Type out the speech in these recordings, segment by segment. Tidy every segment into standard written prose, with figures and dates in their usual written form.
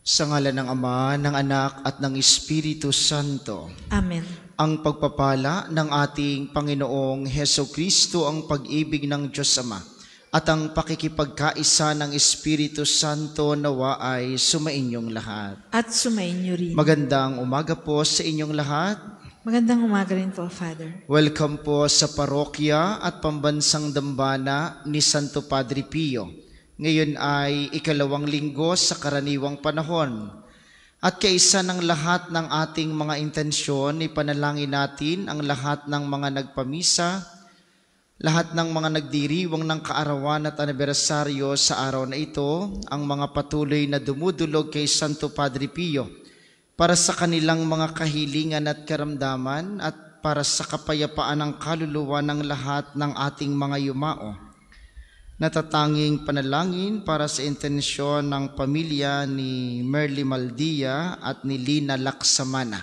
Sa ngalan ng Ama, ng Anak, at ng Espiritu Santo. Amen. Ang pagpapala ng ating Panginoong Hesukristo, ang pag-ibig ng Diyos Ama, at ang pakikipagkaisa ng Espiritu Santo nawa ay sumainyong lahat. At sumainyo rin. Magandang umaga po sa inyong lahat. Magandang umaga rin po, Father. Welcome po sa parokya at pambansang dambana ni Santo Padre Pio. Ngayon ay ikalawang linggo sa karaniwang panahon. At kaisa ng lahat ng ating mga intensyon, ipanalangin natin ang lahat ng mga nagpamisa, lahat ng mga nagdiriwang ng kaarawan at anibersaryo sa araw na ito, ang mga patuloy na dumudulog kay Santo Padre Pio, para sa kanilang mga kahilingan at karamdaman at para sa kapayapaan ng kaluluwa ng lahat ng ating mga yumao. Natatanging panalangin para sa intensyon ng pamilya ni Merly Maldia at ni Lina Laksamana.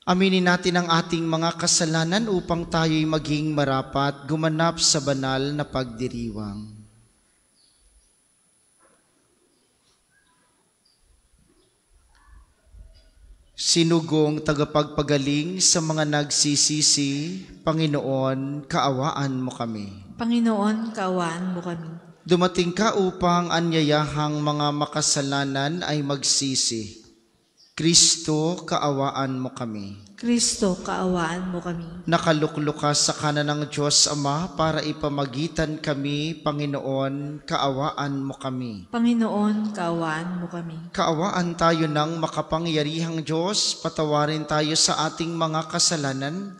Aminin natin ang ating mga kasalanan upang tayo'y maging marapat gumanap sa banal na pagdiriwang. Sinugong tagapagpagaling sa mga nagsisisi, Panginoon, kaawaan mo kami. Panginoon, kaawaan mo kami. Dumating ka upang anyayahang mga makasalanan ay magsisi. Kristo, kaawaan mo kami. Kristo, kaawaan mo kami. Nakaluklok ka sa kanan ng Diyos Ama para ipamagitan kami, Panginoon, kaawaan mo kami. Panginoon, kaawaan mo kami. Kaawaan tayo ng makapangyarihang Diyos, patawarin tayo sa ating mga kasalanan,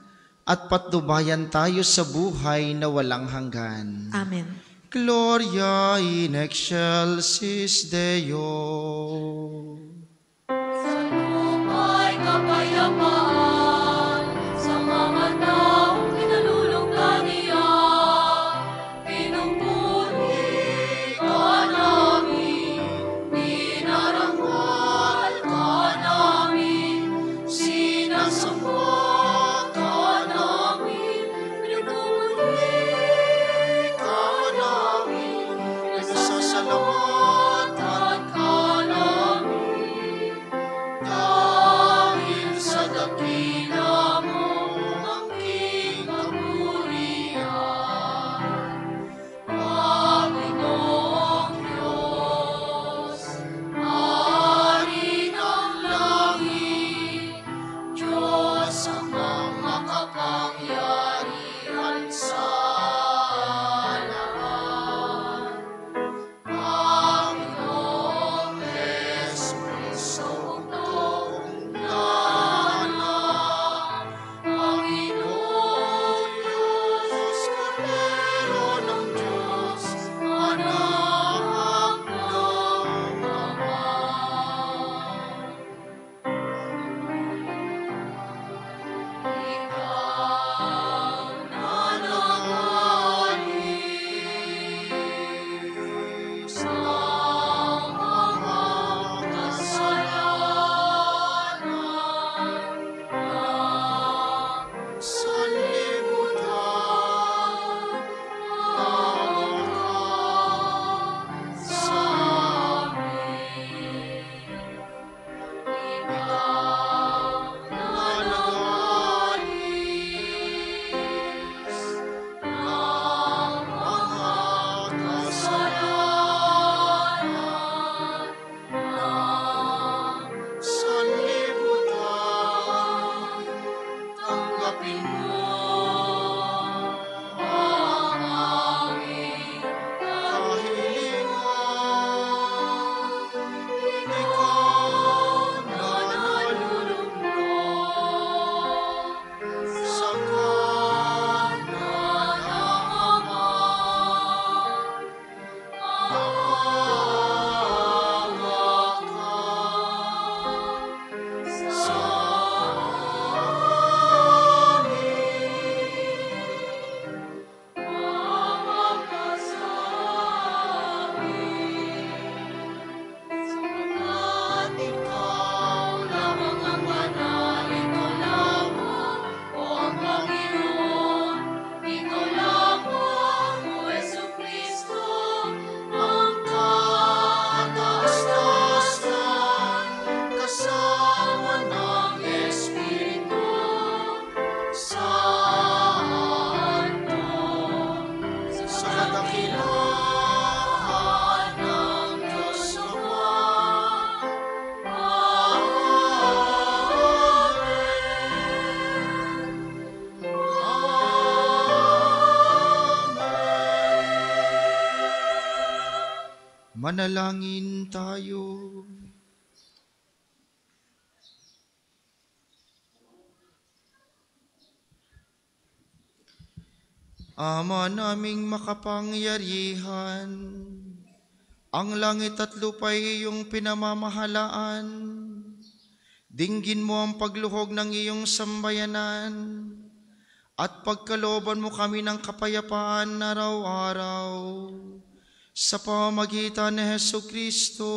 at patnubayan tayo sa buhay na walang hanggan. Amen. Gloria in excelsis Deo. Sa luma'y kapayapaan, sa mga taong kinalulunggan niya, pinumpuri ka namin, pinarangal ka namin, sinasamba ka namin, pinupuri ka namin, nasasalamatan ka namin, dahil sa Manalangin tayo. Ama naming makapangyarihan, ang langit at lupa'y iyong pinamamahalaan. Dinggin mo ang pagluhog ng iyong sambayanan at pagkalooban mo kami ng kapayapaan araw-araw. Sa pamamagitan ni Jesucristo,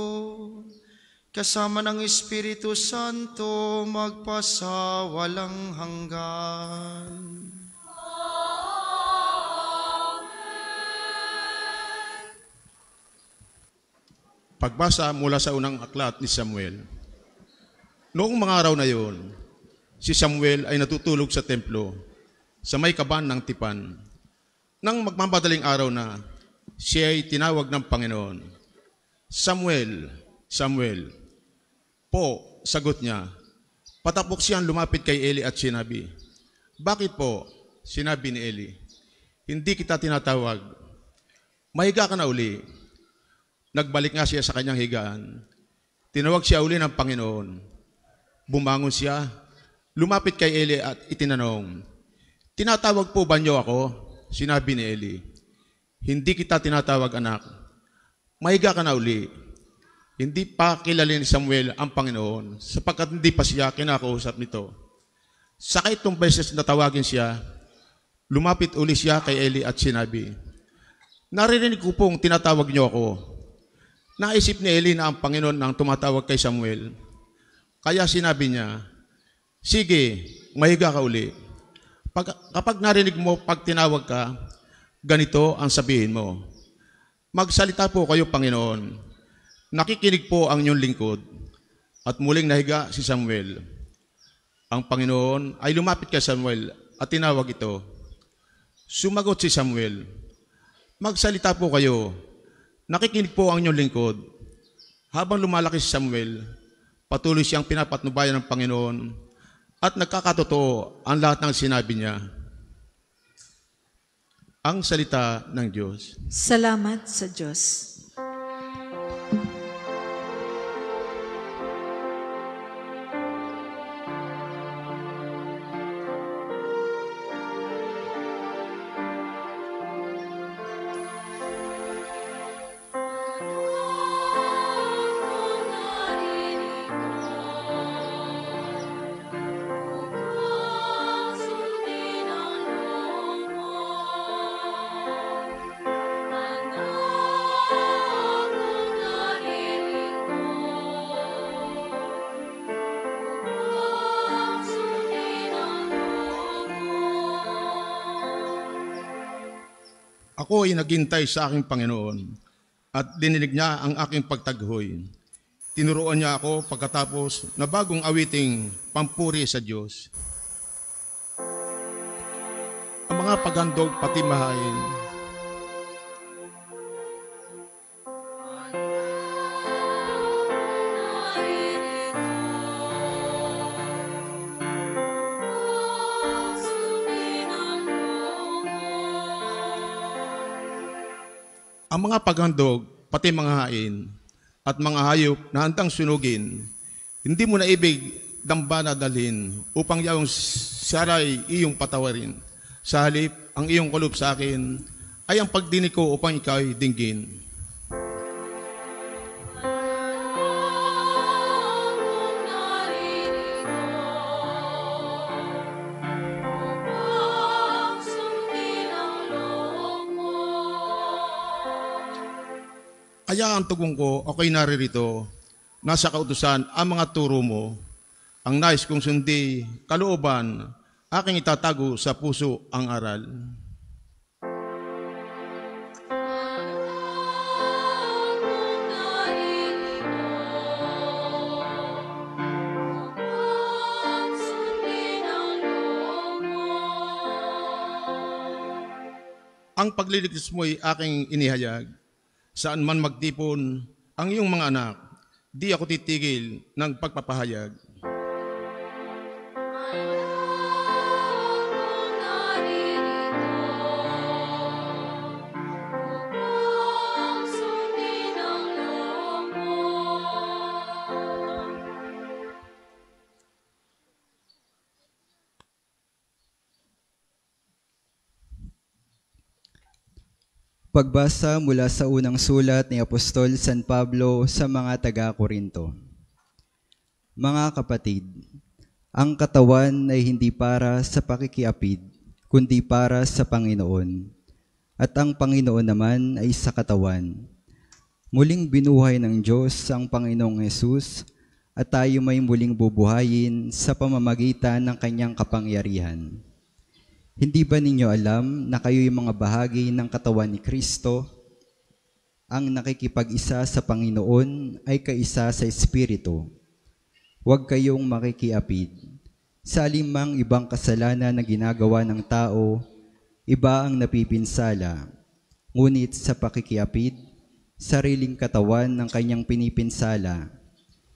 kasama ng Espiritu Santo, magpasawalang hanggan. Pagbasa mula sa unang aklat ni Samuel. Noong mga araw na yon, si Samuel ay natutulog sa templo sa may kaban ng tipan. Nang magmamadaling araw na, siya ay tinawag ng Panginoon. Samuel, Samuel. Po, sagot niya. Patapok siyang lumapit kay Eli at sinabi, Bakit po? Sinabi ni Eli, Hindi kita tinatawag. Mahiga ka na uli. Nagbalik nga siya sa kanyang higaan. Tinawag siya uli ng Panginoon. Bumangon siya, lumapit kay Eli at itinanong, Tinatawag po ba niyo ako? Sinabi ni Eli, Hindi kita tinatawag, anak. Mahiga ka na uli. Hindi pa kilala ni Samuel ang Panginoon sapagkat hindi pa siya kinakausap nito. Saka itong beses na tawagin siya, lumapit uli siya kay Eli at sinabi, Naririnig ko pong tinatawag niyo ako. Naisip ni Eli na ang Panginoon ang tumatawag kay Samuel. Kaya sinabi niya, Sige, mahiga ka uli. Kapag narinig mo pag tinawag ka, ganito ang sabihin mo. Magsalita po kayo, Panginoon. Nakikinig po ang inyong lingkod. At muling nahiga si Samuel. Ang Panginoon ay lumapit kay Samuel at tinawag ito. Sumagot si Samuel, Magsalita po kayo. Nakikinig po ang inyong lingkod. Habang lumalaki si Samuel, patuloy siyang pinapatnubayan ng Panginoon at nagkakatotoo ang lahat ng sinabi niya. Ang salita ng Diyos. Salamat sa Diyos. Ako ay naghintay sa aking Panginoon at dininig niya ang aking pagtaghoy. Tinuruan niya ako pagkatapos na bagong awiting pampuri sa Diyos. Ang mga paghandog pati mahain, ang mga paghandog, pati mga hain, at mga hayop na handang sunugin, hindi mo na ibig dambana dalhin upang yaong saray iyong patawarin. Sa halip, ang iyong kulob sa akin ay ang pagdinig ko upang ikaw ay dinggin. Kaya ang tugon ko, ako'y naririto, nasa kautusan ang mga turo mo, ang nais kong sundi, kalooban, aking itatago sa puso ang aral. Ang pagliligtas mo'y aking inihayag. Saan man magtipon ang iyong mga anak, di ako titigil ng pagpapahayag. Pagbasa mula sa unang sulat ni Apostol San Pablo sa mga taga-Korinto. Mga kapatid, ang katawan ay hindi para sa pakikiapid, kundi para sa Panginoon. At ang Panginoon naman ay sa katawan. Muling binuhay ng Diyos ang Panginoong Hesus at tayo may muling bubuhayin sa pamamagitan ng kanyang kapangyarihan. Hindi ba ninyo alam na kayo'y mga bahagi ng katawan ni Kristo? Ang nakikipag-isa sa Panginoon ay kaisa sa Espiritu. Huwag kayong makikiapid. Sa alimang ibang kasalanan na ginagawa ng tao, iba ang napipinsala. Ngunit sa pakikiapid, sariling katawan ng kanyang pinipinsala.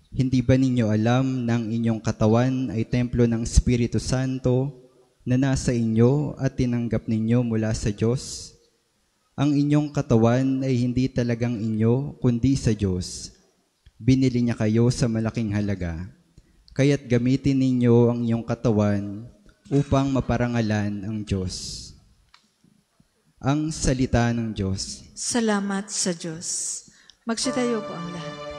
Hindi ba ninyo alam na ang inyong katawan ay templo ng Espiritu Santo na nasa inyo at tinanggap ninyo mula sa Diyos? Ang inyong katawan ay hindi talagang inyo, kundi sa Diyos. Binili niya kayo sa malaking halaga. Kaya't gamitin ninyo ang inyong katawan upang maparangalan ang Diyos. Ang salita ng Diyos. Salamat sa Diyos. Magsitayo po ang lahat.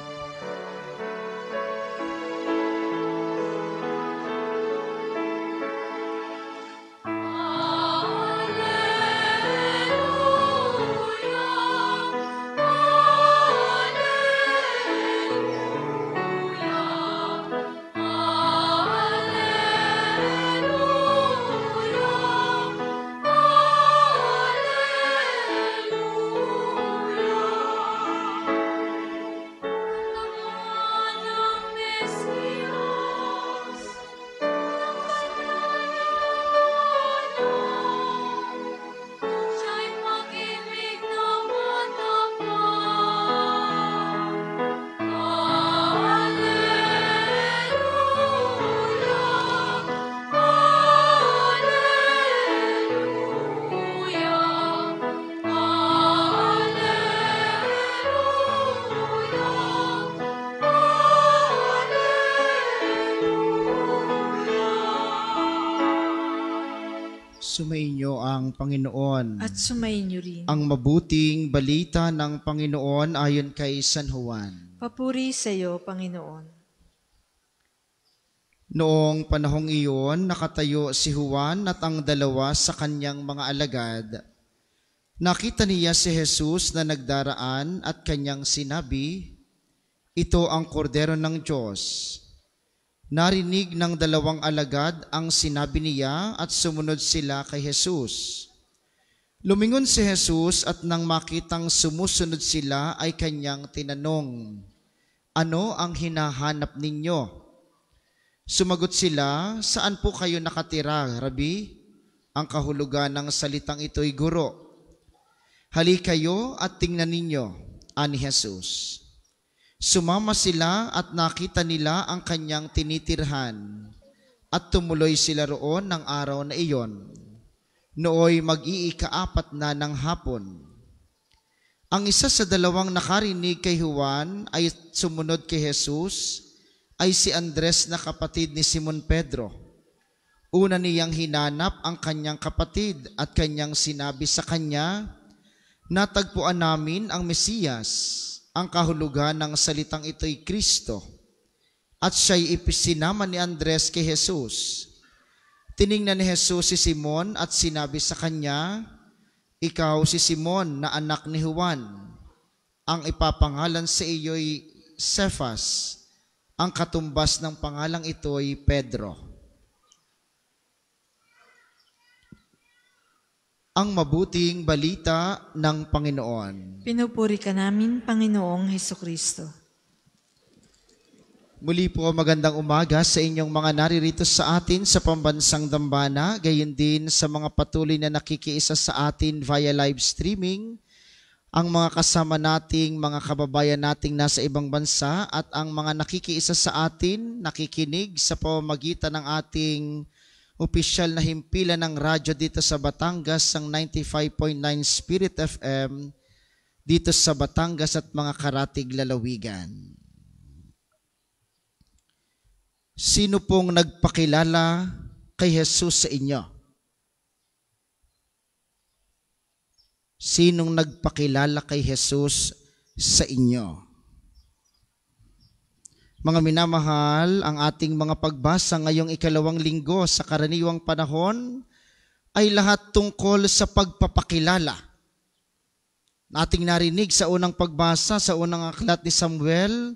Sumainyo ang Panginoon. At sumainyo rin. Ang mabuting balita ng Panginoon ayon kay San Juan. Papuri sa iyo, Panginoon. Noong panahong iyon, nakatayo si Juan at ang dalawa sa kanyang mga alagad. Nakita niya si Jesus na nagdaraan at kanyang sinabi, "Ito ang kordero ng Diyos." Narinig ng dalawang alagad ang sinabi niya at sumunod sila kay Jesus. Lumingon si Jesus at nang makitang sumusunod sila ay kanyang tinanong, "Ano ang hinahanap ninyo?" Sumagot sila, "Saan po kayo nakatira, Rabi?" Ang kahulugan ng salitang ito'y guro. "Hali kayo at tingnan ninyo," ani Jesus. Sumama sila at nakita nila ang kanyang tinitirhan at tumuloy sila roon ng araw na iyon. Nooy mag-iikaapat na ng hapon. Ang isa sa dalawang nakarinig kay Juan ay sumunod kay Jesus ay si Andres na kapatid ni Simon Pedro. Una niyang hinanap ang kanyang kapatid at kanyang sinabi sa kanya, "Natagpuan namin ang Mesiyas." Ang kahulugan ng salitang ito'y Kristo. At siya'y ipisinama ni Andres kay Jesus. Tiningnan ni Jesus si Simon at sinabi sa kanya, "Ikaw si Simon na anak ni Juan. Ang ipapangalan sa iyo'y Cephas. Ang katumbas ng pangalang ito'y Pedro." Ang mabuting balita ng Panginoon. Pinupuri ka namin, Panginoong Hesukristo. Muli po magandang umaga sa inyong mga naririto sa atin sa pambansang dambana, gayon din sa mga patuloy na nakikiisa sa atin via live streaming, ang mga kasama nating mga kababayan nating nasa ibang bansa at ang mga nakikiisa sa atin, nakikinig sa pamamagitan ng ating opisyal na himpilan ng radyo dito sa Batangas, ang 95.9 Spirit FM dito sa Batangas at mga karatig lalawigan. Sino pong nagpakilala kay Jesus sa inyo? Sinong nagpakilala kay Jesus sa inyo? Mga minamahal, ang ating mga pagbasa ngayong ikalawang linggo sa karaniwang panahon ay lahat tungkol sa pagpapakilala. Ating narinig sa unang pagbasa, sa unang aklat ni Samuel,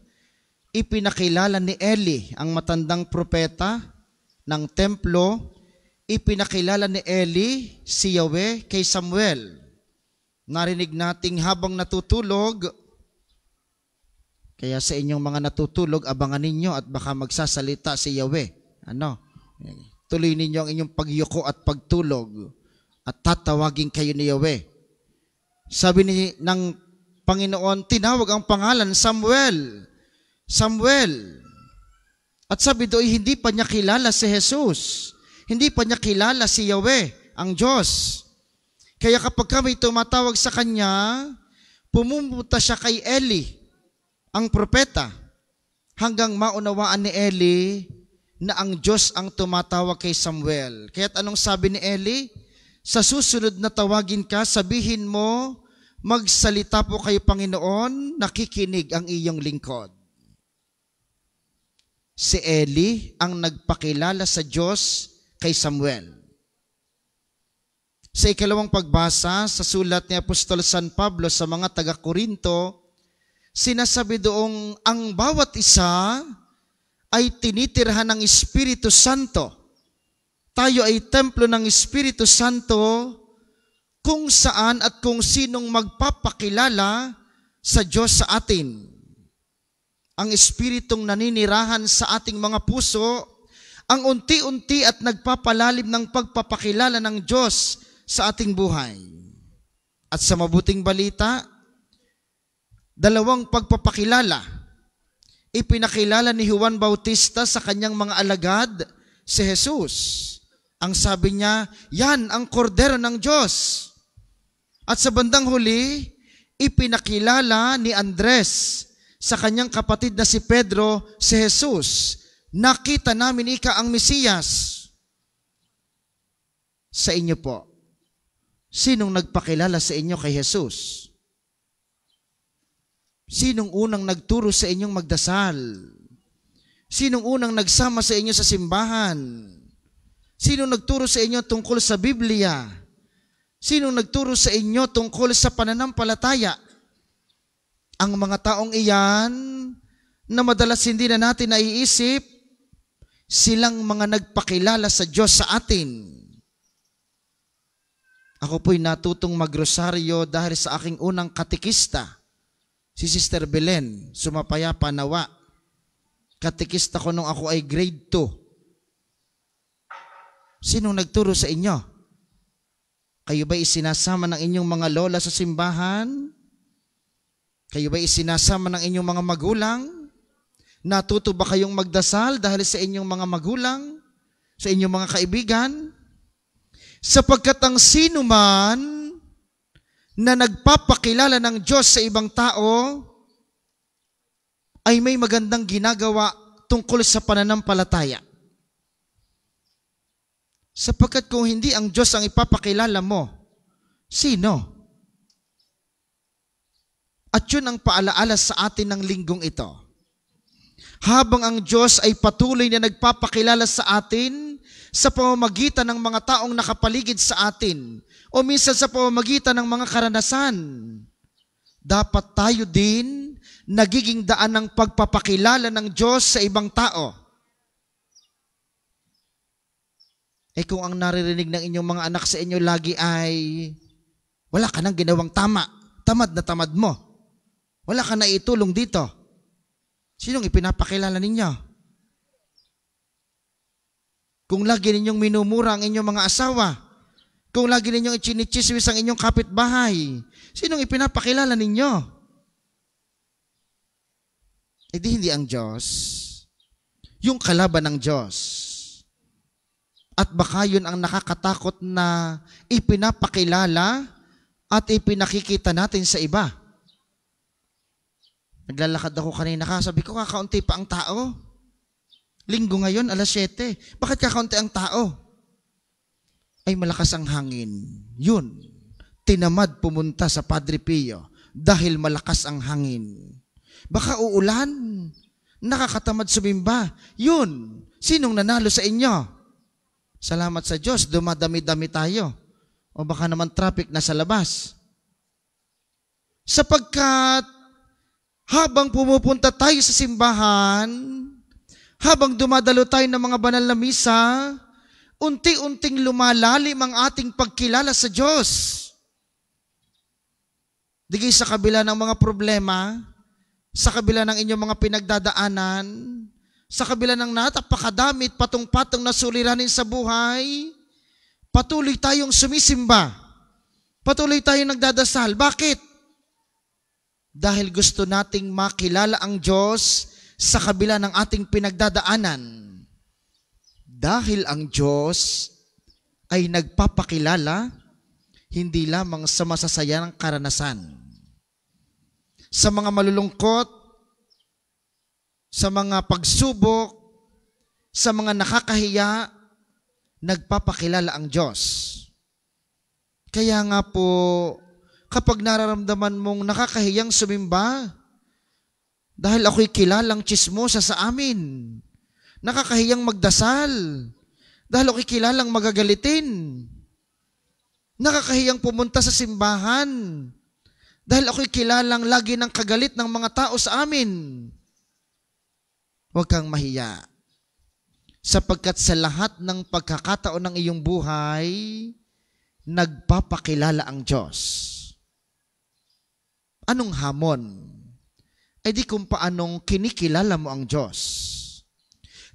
ipinakilala ni Eli, ang matandang propeta ng templo, ipinakilala ni Eli si Yahweh kay Samuel. Narinig nating habang natutulog, kaya sa inyong mga natutulog, abangan ninyo at baka magsasalita si Yahweh. Tuloy ninyo ang inyong pagyuko at pagtulog at tatawagin kayo ni Yahweh. Sabi ng Panginoon, tinawag ang pangalan, Samuel. Samuel. At sabi doon, hindi pa niya kilala si Jesus. Hindi pa niya kilala si Yahweh, ang Diyos. Kaya kapag kami tumatawag sa kanya, pumunta siya kay Eli, ang propeta, hanggang maunawaan ni Eli na ang Diyos ang tumatawag kay Samuel. Kaya't anong sabi ni Eli? Sa susunod na tawagin ka, sabihin mo, magsalita po kayo Panginoon, nakikinig ang iyong lingkod. Si Eli ang nagpakilala sa Diyos kay Samuel. Sa ikalawang pagbasa sa sulat ni Apostol San Pablo sa mga taga-Korinto, sinasabi doong ang bawat isa ay tinitirhan ng Espiritu Santo. Tayo ay templo ng Espiritu Santo kung saan at kung sinong magpapakilala sa Diyos sa atin. Ang Espiritong naninirahan sa ating mga puso, ang unti-unti at nagpapalalim ng pagpapakilala ng Diyos sa ating buhay. At sa mabuting balita, dalawang pagpapakilala. Ipinakilala ni Juan Bautista sa kanyang mga alagad si Jesus. Ang sabi niya, yan ang kordero ng Diyos. At sa bandang huli, ipinakilala ni Andres sa kanyang kapatid na si Pedro si Jesus. Nakita namin ika ang Mesiyas. Sa inyo po, sinong nagpakilala sa inyo kay Jesus? Sinong unang nagturo sa inyong magdasal? Sinong unang nagsama sa inyo sa simbahan? Sinong nagturo sa inyo tungkol sa Biblia? Sinong nagturo sa inyo tungkol sa pananampalataya? Ang mga taong iyan na madalas hindi na natin naiisip, silang mga nagpakilala sa Diyos sa atin. Ako po'y natutong magrosaryo dahil sa aking unang katikista, si Sister Belen, sumapayapa nawa. Katikista ko nung ako ay grade 2. Sinong nagturo sa inyo? Kayo ba isinasama ng inyong mga lola sa simbahan? Kayo ba isinasama ng inyong mga magulang? Natuto ba kayong magdasal dahil sa inyong mga magulang? Sa inyong mga kaibigan? Sapagkat ang sino man na nagpapakilala ng Diyos sa ibang tao ay may magandang ginagawa tungkol sa pananampalataya. Sapagkat kung hindi ang Diyos ang ipapakilala mo, sino? At yun ang paalaala sa atin ng linggong ito. Habang ang Diyos ay patuloy na nagpapakilala sa atin sa pamamagitan ng mga taong nakapaligid sa atin o minsan sa pamamagitan ng mga karanasan, dapat tayo din nagiging daan ng pagpapakilala ng Diyos sa ibang tao. Kung ang naririnig ng inyong mga anak sa inyo lagi ay wala ka nang ginawang tama, tamad na tamad mo, wala ka na itulong dito, sinong ipinapakilala ninyo? Kung lagi ninyong minumura ang inyong mga asawa, kung lagi ninyong ichinichismis ang inyong kapitbahay, sinong ipinapakilala ninyo? Di hindi ang Diyos, yung kalaban ng Diyos. At baka yun ang nakakatakot na ipinapakilala at ipinakikita natin sa iba. Naglalakad ako kanina, sabi ko, kakaunti pa ang tao. Linggo ngayon, 7:00. Bakit kakaunti ang tao? Ay malakas ang hangin. Yun. tinamad pumunta sa Padre Pio dahil malakas ang hangin. Baka uulan, nakakatamad sumimba. Yun, sinong nanalo sa inyo? Salamat sa Diyos, dumadami-dami tayo. O baka naman traffic na sa labas. Sapagkat habang pumupunta tayo sa simbahan, habang dumadalo tayo ng mga banal na misa, unti-unting lumalalim ang ating pagkilala sa Diyos. Digay sa kabila ng mga problema, sa kabila ng inyong mga pinagdadaanan, sa kabila ng napakadami at patong-patong na suliranin sa buhay, patuloy tayong sumisimba. Patuloy tayong nagdadasal. Bakit? Dahil gusto nating makilala ang Diyos sa kabila ng ating pinagdadaanan. Dahil ang Diyos ay nagpapakilala hindi lamang sa masasayang karanasan. Sa mga malulungkot, sa mga pagsubok, sa mga nakakahiya, nagpapakilala ang Diyos. Kaya nga po, kapag nararamdaman mong nakakahiyang sumimba, dahil ako'y kilalang tsismosa sa amin, nakakahiyang magdasal, dahil ako'y kilalang magagalitin, nakakahiyang pumunta sa simbahan, dahil ako'y kilalang lagi ng kagalit ng mga tao sa amin. Huwag kang mahiya, sapagkat sa lahat ng pagkakataon ng iyong buhay, nagpapakilala ang Diyos. Anong hamon? Ay di kung paanong kinikilala mo ang Diyos.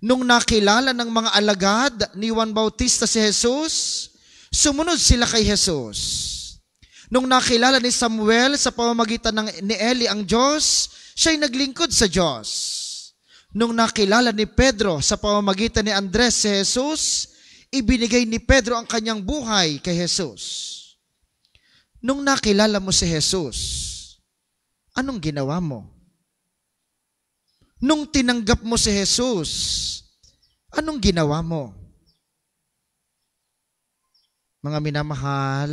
Nung nakilala ng mga alagad ni Juan Bautista si Jesus, sumunod sila kay Jesus. Nung nakilala ni Samuel sa pamamagitan ni Eli ang Diyos, siya'y naglingkod sa Diyos. Nung nakilala ni Pedro sa pamamagitan ni Andres si Jesus, ibinigay ni Pedro ang kanyang buhay kay Jesus. Nung nakilala mo si Jesus, anong ginawa mo? Nung tinanggap mo si Jesus, anong ginawa mo? Mga minamahal,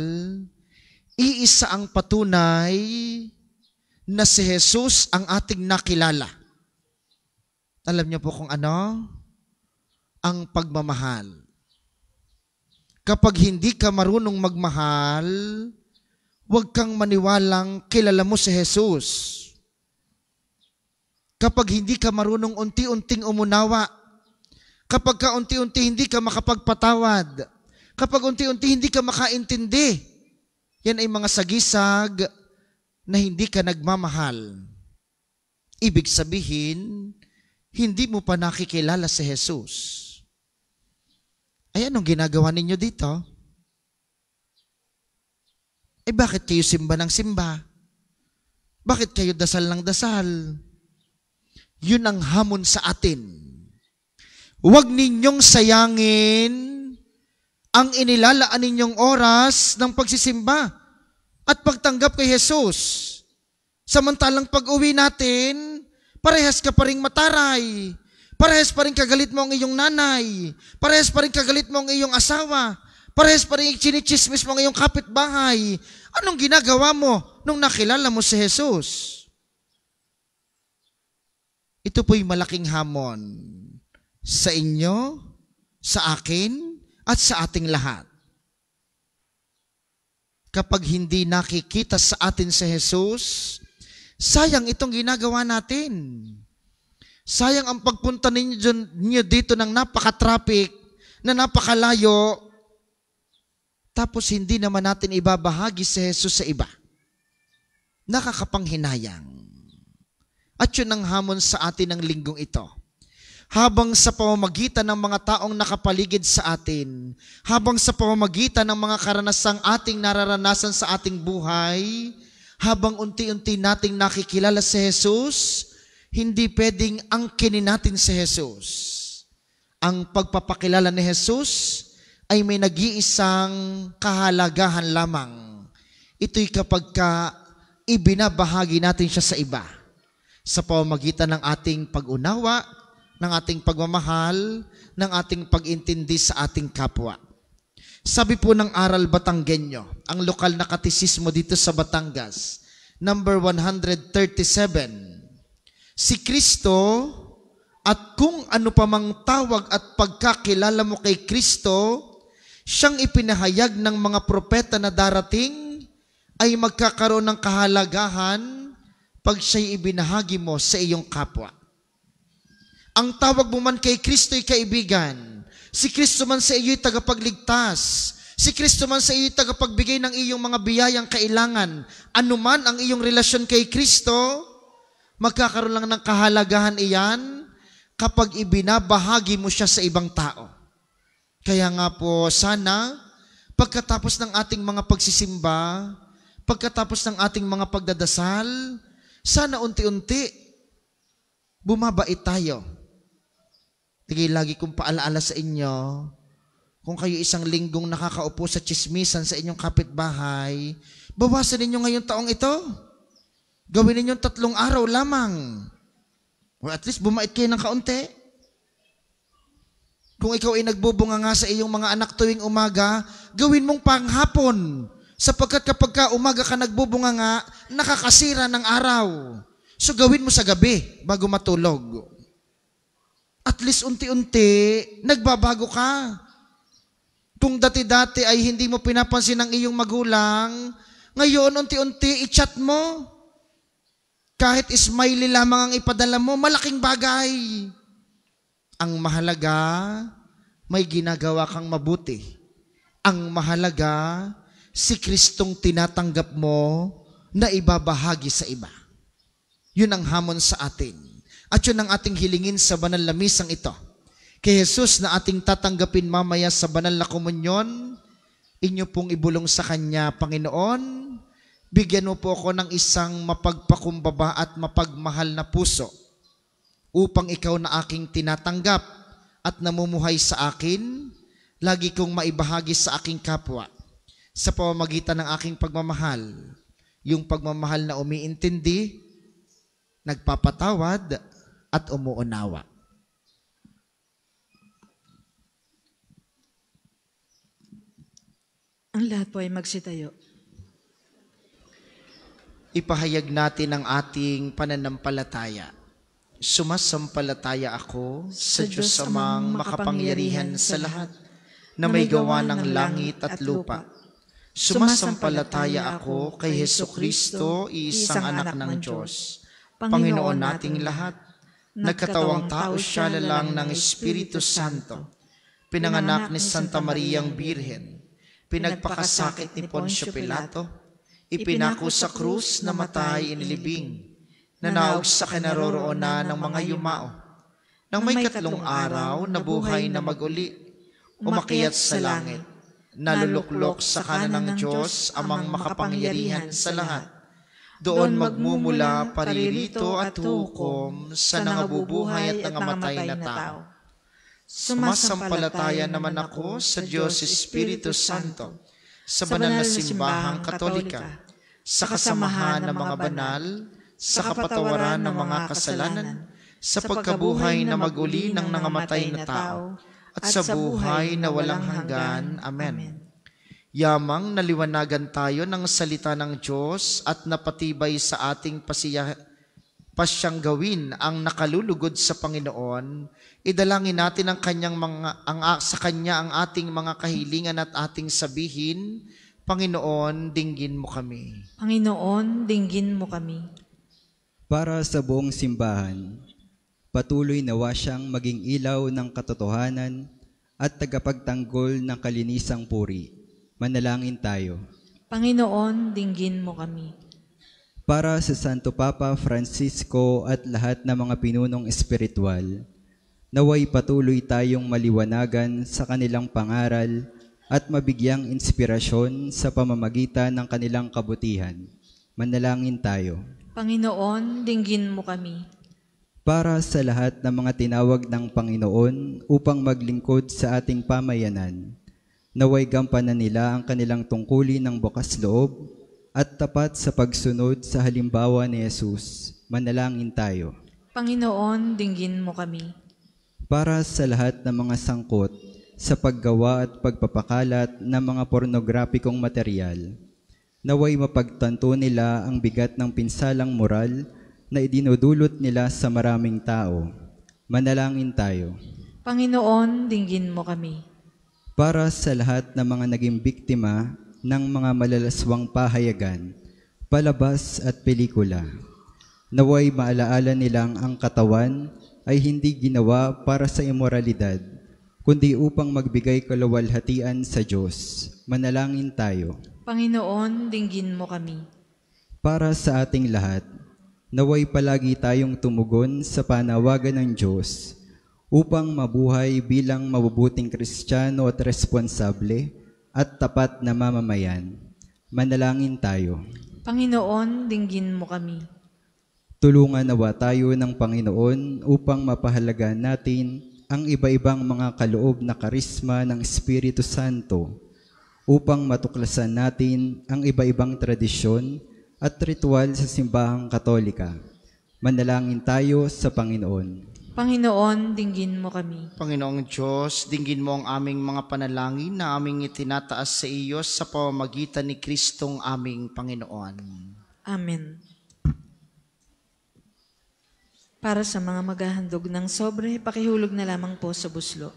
iisa ang patunay na si Jesus ang ating nakilala. Alam niyo po kung ano? Ang pagmamahal. Kapag hindi ka marunong magmahal, huwag kang maniwalang kilala mo si Jesus. Kapag hindi ka marunong unti-unting umunawa, kapag ka unti-unti hindi ka makapagpatawad, kapag unti-unti hindi ka makaintindi, yan ay mga sagisag na hindi ka nagmamahal. Ibig sabihin, hindi mo pa nakikilala si Jesus. Ay, anong ginagawa ninyo dito? Eh, bakit kayo simba ng simba? Bakit kayo dasal ng dasal? Yun ang hamon sa atin. Huwag ninyong sayangin ang inilalaan ninyong oras ng pagsisimba at pagtanggap kay Jesus. Samantalang pag-uwi natin, parehas ka pa ring mataray. Parehas pa rin kagalit mo ang iyong nanay. Parehas pa rin kagalit mo ang iyong asawa. Parehas pa rin chinichismis mo ang iyong kapitbahay. Anong ginagawa mo nung nakilala mo si Jesus? Ito po'y malaking hamon sa inyo, sa akin, at sa ating lahat. Kapag hindi nakikita sa atin si Jesus, sayang itong ginagawa natin. Sayang ang pagpunta ninyo dito ng napaka-traffic, na napakalayo, tapos hindi naman natin ibabahagi si Jesus sa iba. Nakakapanghinayang. At yun ang hamon sa atin ng linggong ito. Habang sa pamamagitan ng mga taong nakapaligid sa atin, habang sa pamamagitan ng mga karanasang ating nararanasan sa ating buhay, habang unti-unti nating nakikilala si Jesus, hindi pwedeng angkinin natin si Jesus. Ang pagpapakilala ni Jesus ay may nag-iisang kahalagahan lamang. Ito'y kapag ibinabahagi natin siya sa iba. Sa pamamagitan ng ating pag-unawa, ng ating pagmamahal, ng ating pag-intindi sa ating kapwa. Sabi po ng Aral Batanggenyo, ang lokal na katisismo dito sa Batangas, number 137, si Kristo at kung ano pa mang tawag at pagkakilala mo kay Kristo, siyang ipinahayag ng mga propeta na darating ay magkakaroon ng kahalagahan pag siya'y ibinahagi mo sa iyong kapwa. Ang tawag mo man kay Kristo'y kaibigan, si Kristo man sa iyo'y tagapagligtas, si Kristo man sa iyo'y tagapagbigay ng iyong mga biyayang kailangan, anuman ang iyong relasyon kay Kristo, magkakaroon lang ng kahalagahan iyan kapag ibinabahagi mo siya sa ibang tao. Kaya nga po, sana, pagkatapos ng ating mga pagsisimba, pagkatapos ng ating mga pagdadasal, sana unti-unti, bumabait tayo. Sige, lagi kong paalaala sa inyo, kung kayo isang linggong nakakaupo sa tsismisan sa inyong kapitbahay, bawasan ninyo ngayong taong ito. Gawin ninyo 3 araw lamang. O at least bumait kayo ng kaunti. Kung ikaw ay nagbubunga nga sa iyong mga anak tuwing umaga, gawin mong panghapon. Sapagkat kapag ka umaga ka nagbubunga nga, nakakasira ng araw. So gawin mo sa gabi bago matulog. At least unti-unti, nagbabago ka. Kung dati-dati ay hindi mo pinapansin ng iyong magulang, ngayon unti-unti i-chat mo. Kahit smiley lamang ang ipadala mo, malaking bagay. Ang mahalaga, may ginagawa kang mabuti. Ang mahalaga, si Kristong tinatanggap mo na ibabahagi sa iba. Yun ang hamon sa atin. At yun ang ating hilingin sa banal na misang ito. Kay Jesus na ating tatanggapin mamaya sa banal na komunyon, inyo pong ibulong sa Kanya, Panginoon, bigyan mo po ako ng isang mapagpakumbaba at mapagmahal na puso upang ikaw na aking tinatanggap at namumuhay sa akin, lagi kong maibahagi sa aking kapwa sa pamamagitan ng aking pagmamahal, yung pagmamahal na umiintindi, nagpapatawad, at umuunawa. Ang lahat po ay magsitayo. Ipahayag natin ang ating pananampalataya. Sumasampalataya ako sa Diyos amang makapangyarihan sa lahat, na may gawa ng langit at lupa. Sumasampalataya ako kay Hesukristo, iisang anak ng Diyos, Panginoon nating lahat. Nagkatawang tao siya lalang ng Espiritu Santo, pinanganak ni Santa Mariang Birhen, pinagpakasakit ni Poncio Pilato, ipinako sa krus, namatay, inilibing, nanaog sa kinaroroonan ng mga yumao. Nang may 3 araw, nabuhay na maguli, umakyat sa langit, naluluklok sa kanan ng Diyos, amang makapangyarihan sa lahat. Doon magmumula paririto at hukom sa nangabubuhay at nangamatay na tao. Sumasampalataya naman ako sa Diyos Espiritu Santo, sa banal na simbahang katolika, sa kasamahan ng mga banal, sa kapatawaran ng mga kasalanan, sa pagkabuhay na maguli ng nangamatay na tao, at sa buhay na walang hanggan. Amen. Yamang naliwanagan tayo ng salita ng Diyos at napatibay sa ating pasyang gawin ang nakalulugod sa Panginoon, idalangin natin ang sa Kanya ang ating mga kahilingan at ating sabihin, Panginoon, dinggin mo kami. Panginoon, dinggin mo kami. Para sa buong simbahan, patuloy nawa siyang maging ilaw ng katotohanan at tagapagtanggol ng kalinisang puri. Manalangin tayo. Panginoon, dinggin mo kami. Para sa Santo Papa Francisco at lahat ng mga pinunong espiritual, naway patuloy tayong maliwanagan sa kanilang pangaral at mabigyang inspirasyon sa pamamagitan ng kanilang kabutihan. Manalangin tayo. Panginoon, dinggin mo kami. Para sa lahat ng mga tinawag ng Panginoon upang maglingkod sa ating pamayanan, naway gampanan nila ang kanilang tungkulin ng bukas loob at tapat sa pagsunod sa halimbawa ni Jesus. Manalangin tayo. Panginoon, dinggin mo kami. Para sa lahat ng mga sangkot sa paggawa at pagpapakalat ng mga pornograpikong material. Naway mapagtanto nila ang bigat ng pinsalang moral na idinudulot nila sa maraming tao. Manalangin tayo. Panginoon, dinggin mo kami. Para sa lahat ng mga naging biktima ng mga malalaswang pahayagan, palabas at pelikula, naway maalaala nilang ang katawan ay hindi ginawa para sa imoralidad, kundi upang magbigay kaluwalhatian sa Diyos. Manalangin tayo. Panginoon, dinggin mo kami. Para sa ating lahat, naway palagi tayong tumugon sa panawagan ng Diyos upang mabuhay bilang mabubuting Kristiyano at responsable at tapat na mamamayan. Manalangin tayo. Panginoon, dinggin mo kami. Tulungan nawa tayo ng Panginoon upang mapahalaga natin ang iba-ibang mga kaloob na karisma ng Espiritu Santo upang matuklasan natin ang iba-ibang tradisyon at ritual sa simbahang Katolika. Manalangin tayo sa Panginoon. Panginoon, dinggin mo kami. Panginoong Diyos, dinggin mo ang aming mga panalangin na aming itinataas sa iyo sa pamamagitan ni Kristong aming Panginoon. Amen. Para sa mga maghahandog ng sobre, pakihulog na lamang po sa buslo.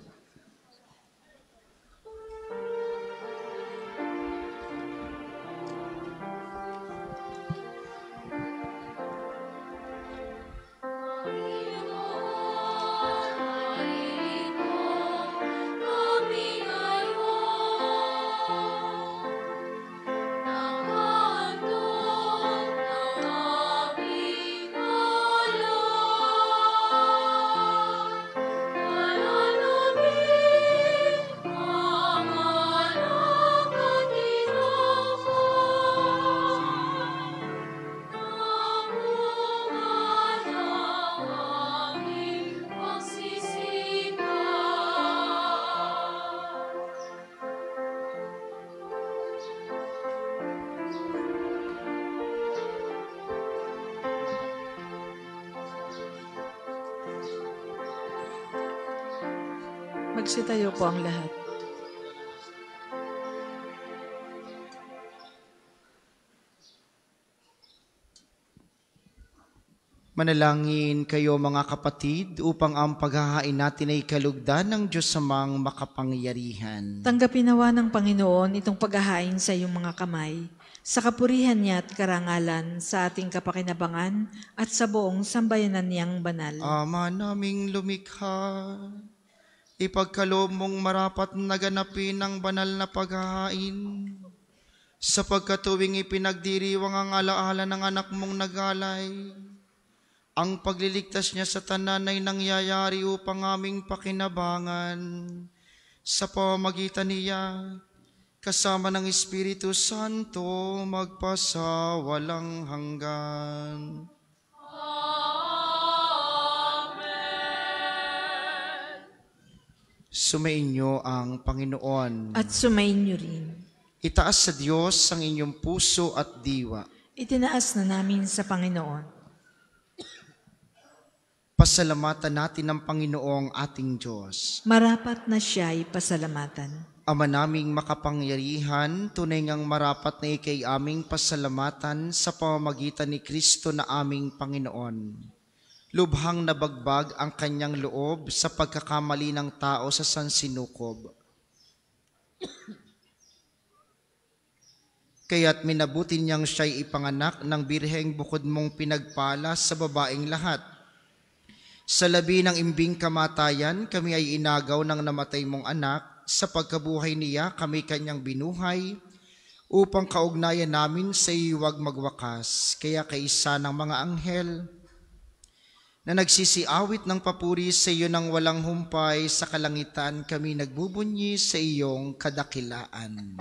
Magsitayo po ang lahat. Manalangin kayo mga kapatid upang ang paghahain natin ay kalugdan ng Diyos samang makapangyarihan. Tanggapin nawa ng Panginoon itong paghahain sa iyong mga kamay, sa kapurihan niya at karangalan, sa ating kapakinabangan at sa buong sambayanan niyang banal. Ama naming lumikha, ipagkaloob mong marapat na ganapin ang banal na paghahain, sapagkat tuwing ipinagdiriwang ang alaala ng anak mong nagalay, ang pagliligtas niya sa tanan ay nangyayari upang aming pakinabangan. Sa pamamagitan niya, kasama ng Espiritu Santo, magpasawalang hanggan. Sumainyo ang Panginoon. At sumainyo rin. Itaas sa Diyos ang inyong puso at diwa. Itinaas na namin sa Panginoon. Pasalamatan natin ang Panginoong ating Diyos. Marapat na siya'y pasalamatan. Ama naming makapangyarihan, tunay ngang marapat na ikay aming pasalamatan sa pamamagitan ni Kristo na aming Panginoon. Lubhang nabagbag ang kanyang loob sa pagkakamali ng tao sa sansinukob. Kaya't minabuti niyang siya'y ipanganak ng birheng bukod mong pinagpala sa babaeng lahat. Sa labi ng imbing kamatayan, kami ay inagaw ng namatay mong anak. Sa pagkabuhay niya, kami kanyang binuhay upang kaugnayan namin sa iwag magwakas. Kaya kaisa ng mga anghel na nagsisiawit ng papuri sa iyo ng walang humpay sa kalangitan, kami nagbubunyi sa iyong kadakilaan.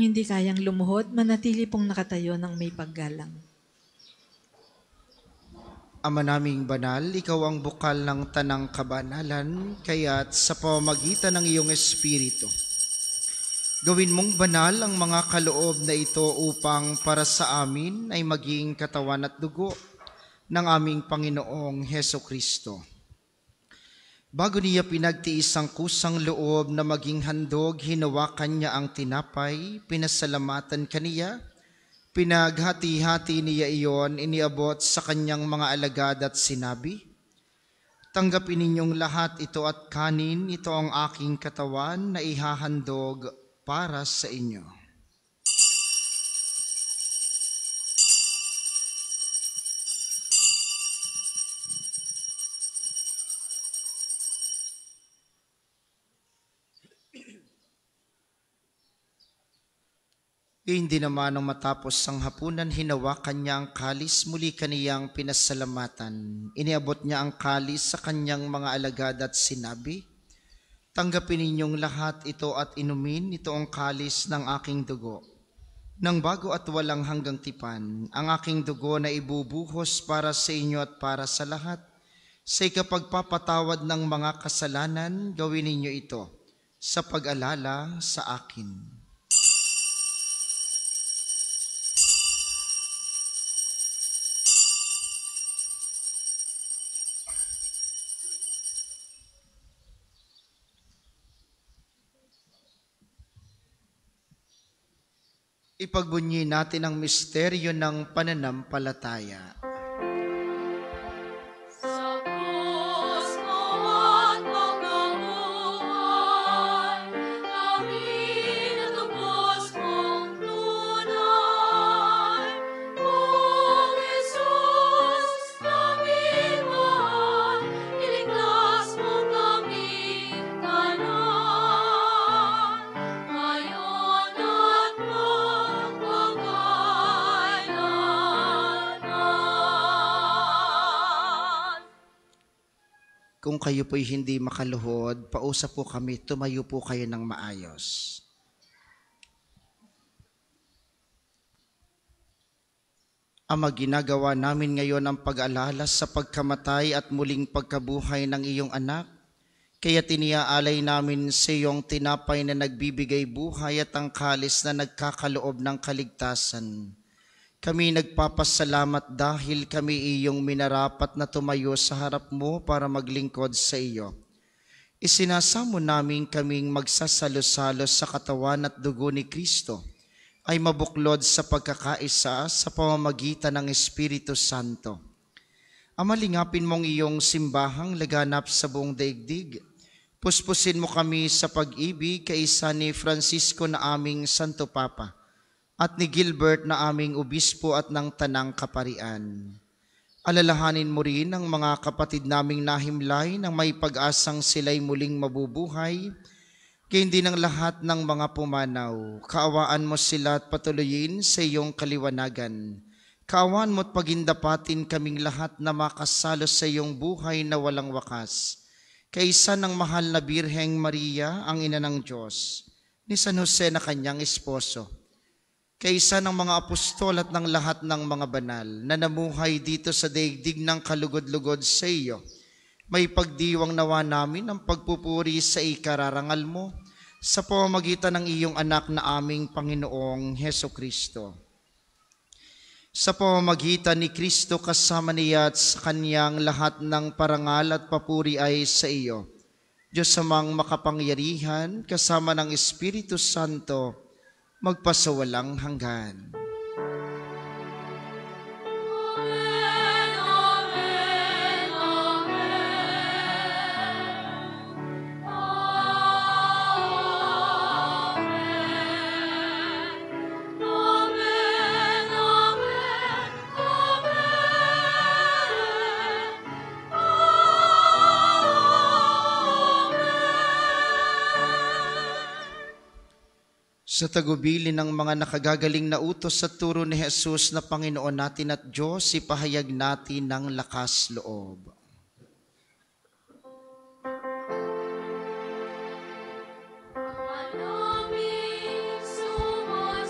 hindi kayang lumuhod, manatili pong nakatayo ng may paggalang. Ama naming banal, ikaw ang bukal ng tanang kabanalan, kaya't sa pamamagitan ng iyong Espiritu, gawin mong banal ang mga kaloob na ito upang para sa amin ay maging katawan at dugo ng aming Panginoong Heso Kristo. Bago niya pinagtiis ang kusang loob na maging handog, hinawakan niya ang tinapay, pinasalamatan kaniya, pinaghati-hati niya iyon, iniabot sa kanyang mga alagad at sinabi, "Tanggapin ninyong lahat ito at kanin, ito ang aking katawan na ihahandog para sa inyo." Hindi naman nang matapos ang hapunan, hinawakan niya ang kalis, muli kaniyang pinasalamatan. Iniabot niya ang kalis sa kanyang mga alagad at sinabi, "Tanggapin ninyong lahat ito at inumin, ito ang kalis ng aking dugo. Nang bago at walang hanggang tipan, ang aking dugo na ibubuhos para sa inyo at para sa lahat. Sa ikapagpapatawad ng mga kasalanan, gawin ninyo ito sa pag-alala sa akin." Ipagbunyi natin ang misteryo ng pananampalataya. Sa krus mo at pagkabuhay, namin natubos mong tunay. Kung Jesus, namin mahal, iligtas mo kaming tanan. Ngayon at Kung kayo po'y hindi makaluhod, pausap po kami, tumayo po kayo ng maayos. Ama, ginagawa namin ngayon ang pag-alala sa pagkamatay at muling pagkabuhay ng iyong anak, kaya tiniaalay namin sa iyong tinapay na nagbibigay buhay at ang kalis na nagkakaloob ng kaligtasan. Kami nagpapasalamat dahil kami iyong minarapat na tumayo sa harap mo para maglingkod sa iyo. Isinasamo namin kaming magsasalo-salo sa katawan at dugo ni Kristo ay mabuklod sa pagkakaisa sa pamamagitan ng Espiritu Santo. Ama, lingapin mong iyong simbahang laganap sa buong daigdig. Puspusin mo kami sa pag-ibig kaisa ni Francisco na aming Santo Papa at ni Gilbert na aming obispo at ng Tanang Kaparian. Alalahanin mo rin ang mga kapatid naming nahimlay nang may pag-asang sila'y muling mabubuhay, kaya hindi ng lahat ng mga pumanaw. Kaawaan mo sila at patuloyin sa iyong kaliwanagan. Kaawaan mo at pagindapatin kaming lahat na makasalo sa iyong buhay na walang wakas. Kaisa ng mahal na Birheng Maria, ang ina ng Diyos, ni San Jose na kanyang esposo, kaisa ng mga apostol at ng lahat ng mga banal na namuhay dito sa daigdig ng kalugod-lugod sa iyo, may pagdiwang nawa namin ang pagpupuri sa ikararangal mo sa pamamagitan ng iyong anak na aming Panginoong Heso Kristo. Sa pamamagitan ni Kristo kasama niya at sa kanyang lahat ng parangal at papuri ay sa iyo, Diyos amang makapangyarihan, kasama ng Espiritu Santo, magpasawalang hanggan. Amen, amen, amen. Amen. Amen, amen, Sa tagubili ng mga nakagagaling na utos sa turo ni Jesus na Panginoon natin at Diyos, ipahayag natin ng lakas loob. Manaming sumasalangit,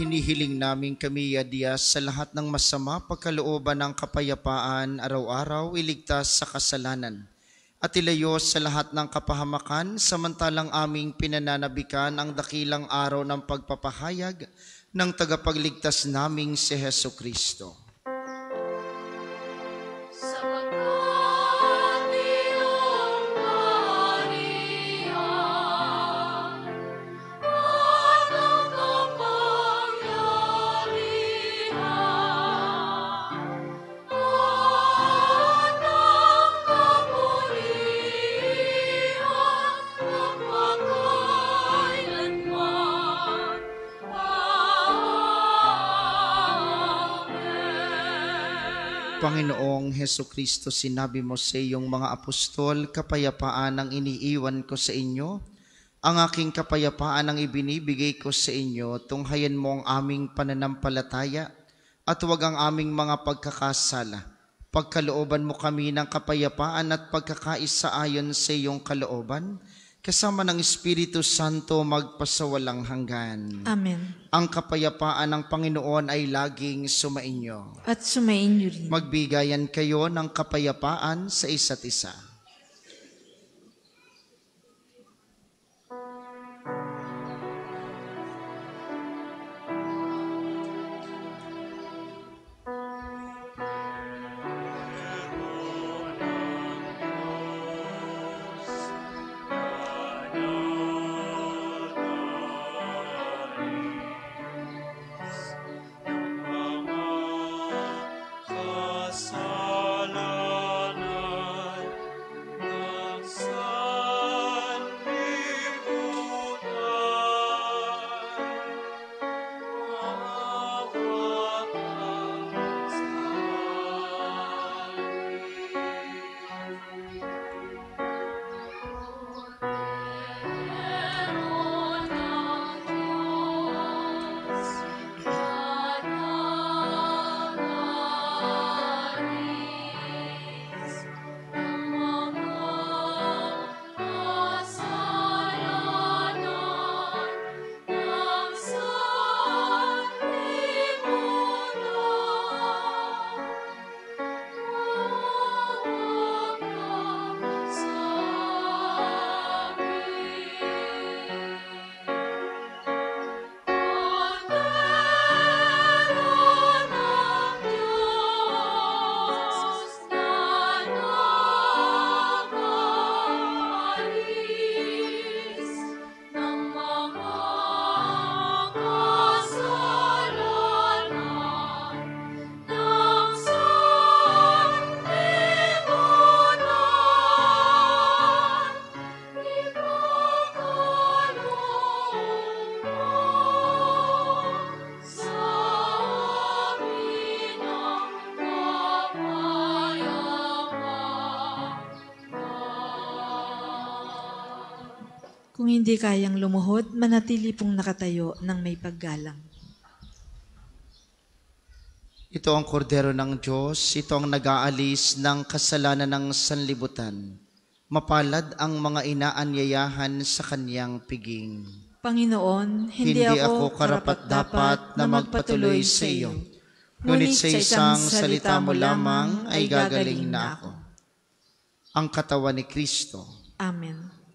hinihiling namin kami, Diyos, sa lahat ng masama, pagkalooban ng kapayapaan, araw-araw, iligtas sa kasalanan. At ilayo sa lahat ng kapahamakan, samantalang aming pinananabikan ang dakilang araw ng pagpapahayag ng tagapagligtas naming si Heso Kristo. Sapagkat iyong kaharian at ang kapangyarihan at ang kapurihan magpakailanman. Amen. Panginoong Heso Kristo, sinabi mo sa iyong mga apostol, kapayapaan ang iniiwan ko sa inyo, ang aking kapayapaan ang ibinibigay ko sa inyo, tunghayan mo ang aming pananampalataya at huwag ang aming mga pagkakasala. Pagkalooban mo kami ng kapayapaan at pagkakaisa ayon sa iyong kalooban, kasama ng Espiritu Santo magpasawalang hanggan. Amen. Ang kapayapaan ng Panginoon ay laging sumainyo. At sumainyo rin. Magbigayan kayo ng kapayapaan sa isa't isa. Kung hindi kayang lumuhod, manatili pong nakatayo ng may paggalang. Ito ang kordero ng Diyos, ito ang nag-aalis ng kasalanan ng sanlibutan. Mapalad ang mga inaanyayahan sa kanyang piging. Panginoon, hindi ako karapat-dapat na magpatuloy sa iyo. Ngunit sa isang salita mo lamang ay gagaling na ako. Ang katawan ni Kristo. Amen.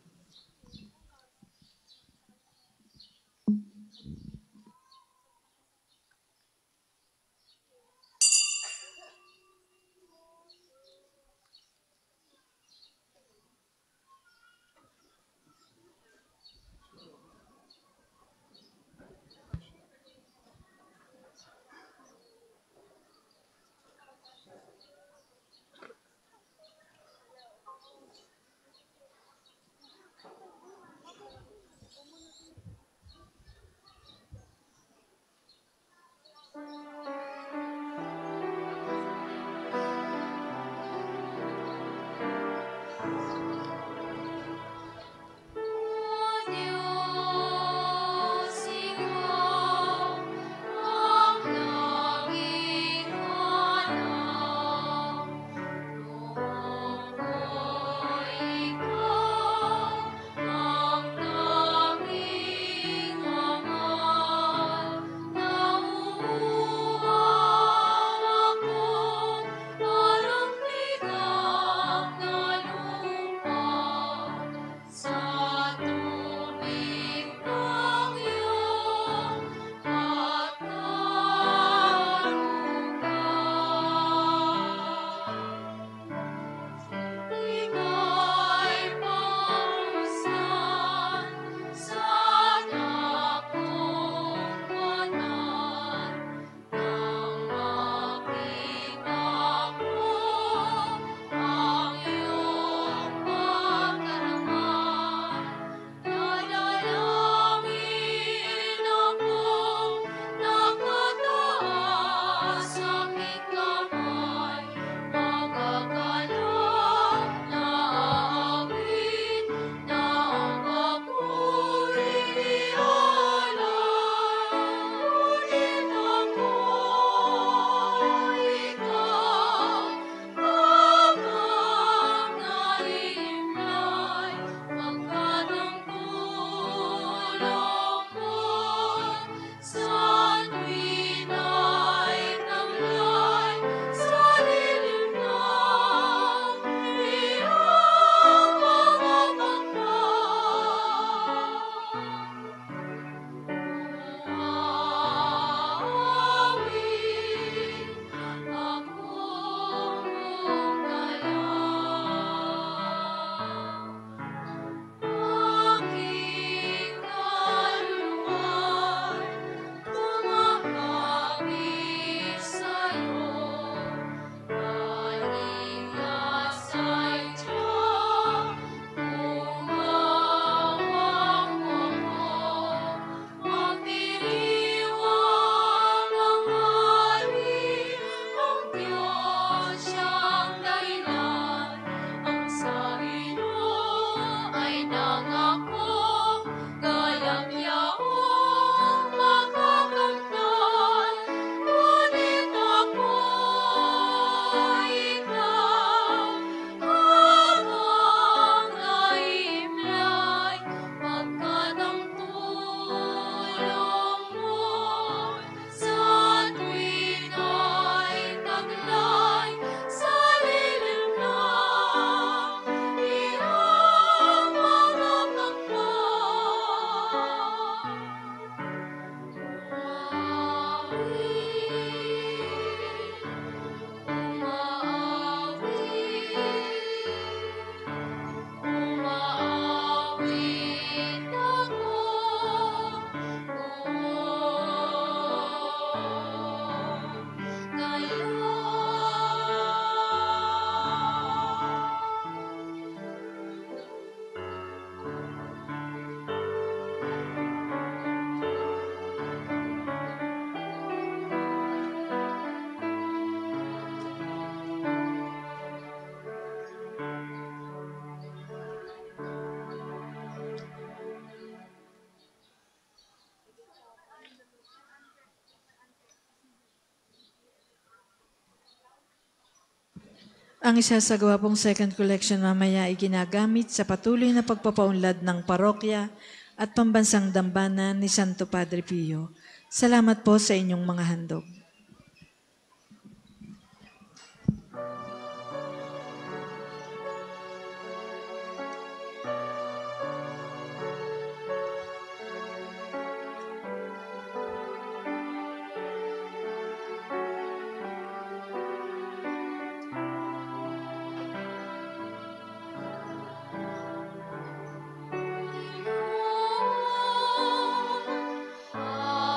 Ang isasagawa pong second collection mamaya ay ginagamit sa patuloy na pagpapaunlad ng parokya at pambansang dambana ni Santo Padre Pio. Salamat po sa inyong mga handog.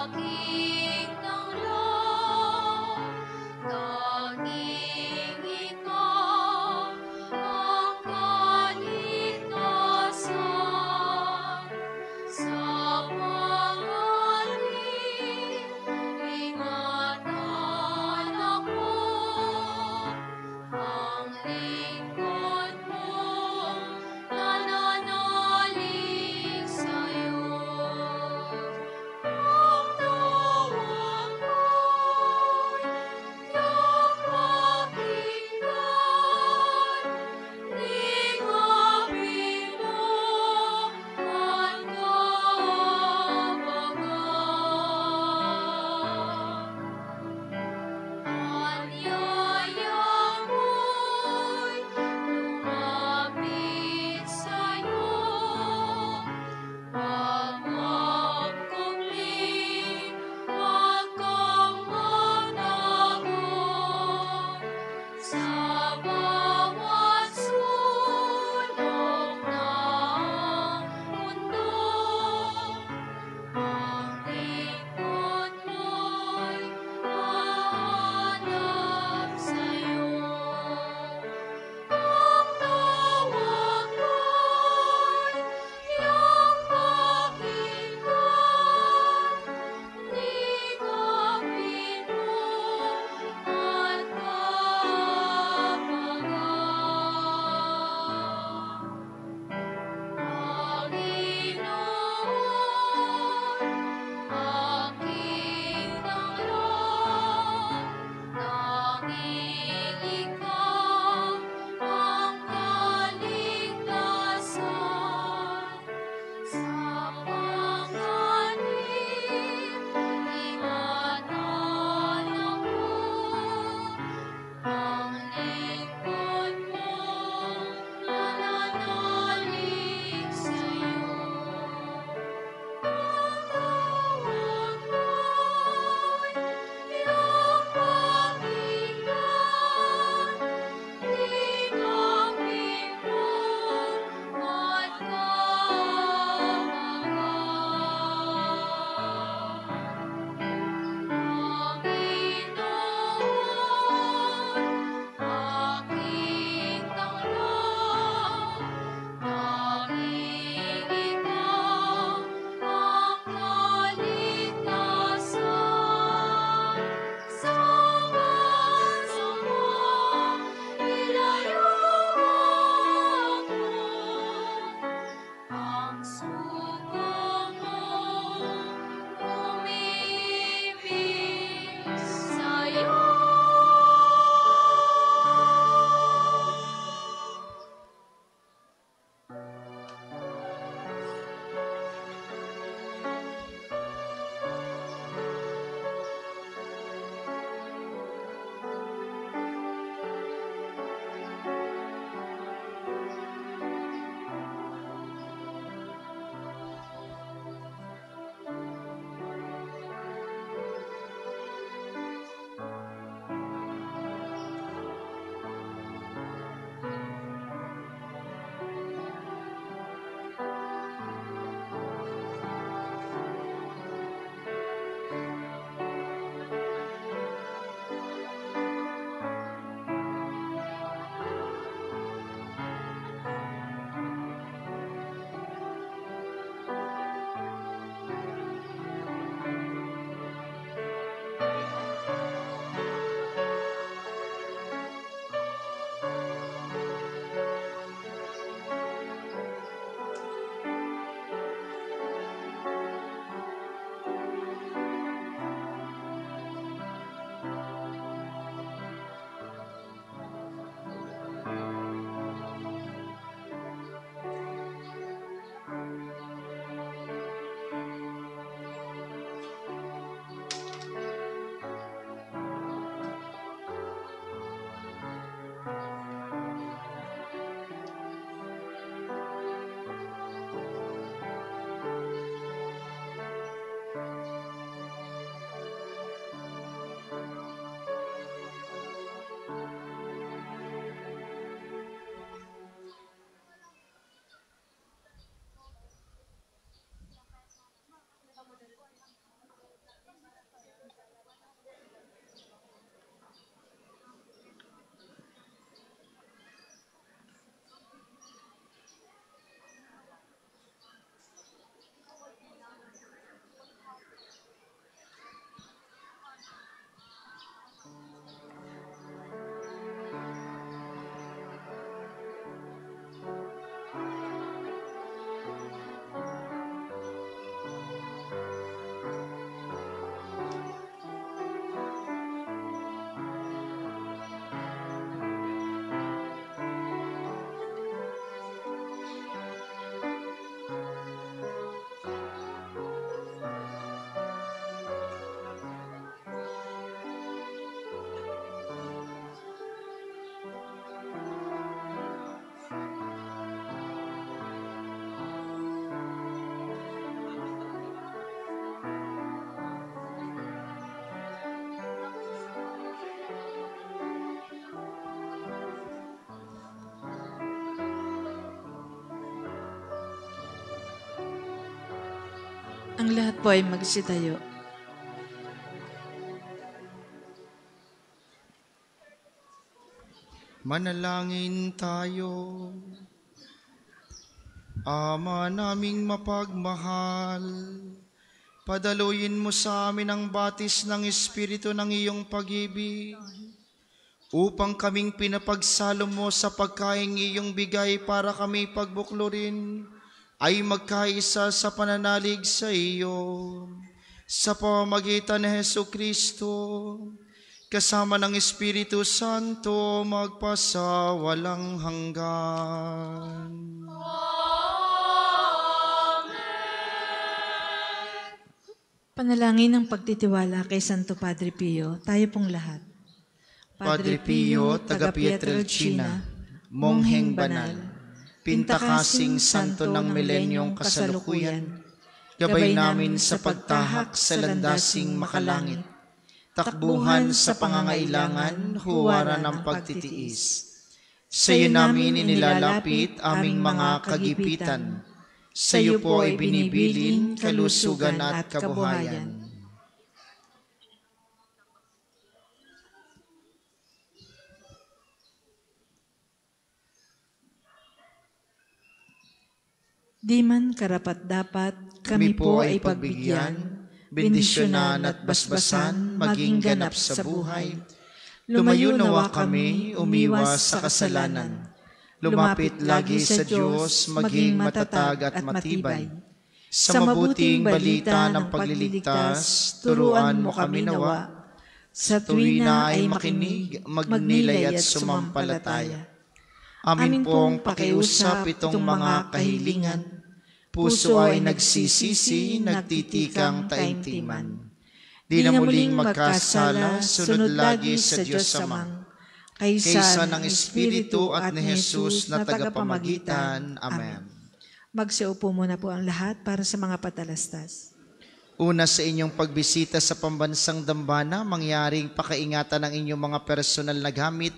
Aking tanglaw, tanging Ang lahat po ay magsitayo. Manalangin tayo. Ama naming mapagmahal, padaluyin mo sa amin ang batis ng Espiritu ng iyong pag-ibig, upang kaming pinapagsalo mo sa pagkaing iyong bigay para kami pagbuklurin, ay magkaisa sa pananalig sa iyo. Sa pamamagitan ni Jesucristo, kasama ng Espiritu Santo, magpasawalang hanggan. Panalangin ng pagtitiwala kay Santo Padre Pio, tayo pong lahat. Padre Pio, taga Pietrelcina, mongheng banal, pintakasing santo ng milenyong kasalukuyan, gabay namin sa pagtahak sa landasing makalangit, takbuhan sa pangangailangan, huwaran ng pagtitiis. Sa iyo namin inilalapit aming mga kagipitan. Sa iyo po ay binibilin kalusugan at kabuhayan. Di man karapat-dapat, kami po ay pagbigyan, bendisyonan at basbasan, maging ganap sa buhay. Lumayo nawa kami, umiwas sa kasalanan. Lumapit lagi sa Diyos, maging matatag at matibay. Sa mabuting balita ng pagliligtas, turuan mo kami nawa. Sa tuwina ay makinig, magnilay at sumampalataya. Amin pong pakiusap itong mga kahilingan. Puso ay nagsisisi, nagtitikang taimtiman. Di na muling magkasala, sunod lagi sa Diyos Amang, kaysa ng Espiritu at ni Jesus na tagapamagitan. Amen. Magsiupo muna po ang lahat para sa mga patalastas. Una sa inyong pagbisita sa pambansang dambana, mangyaring pakaingatan ng inyong mga personal na gamit.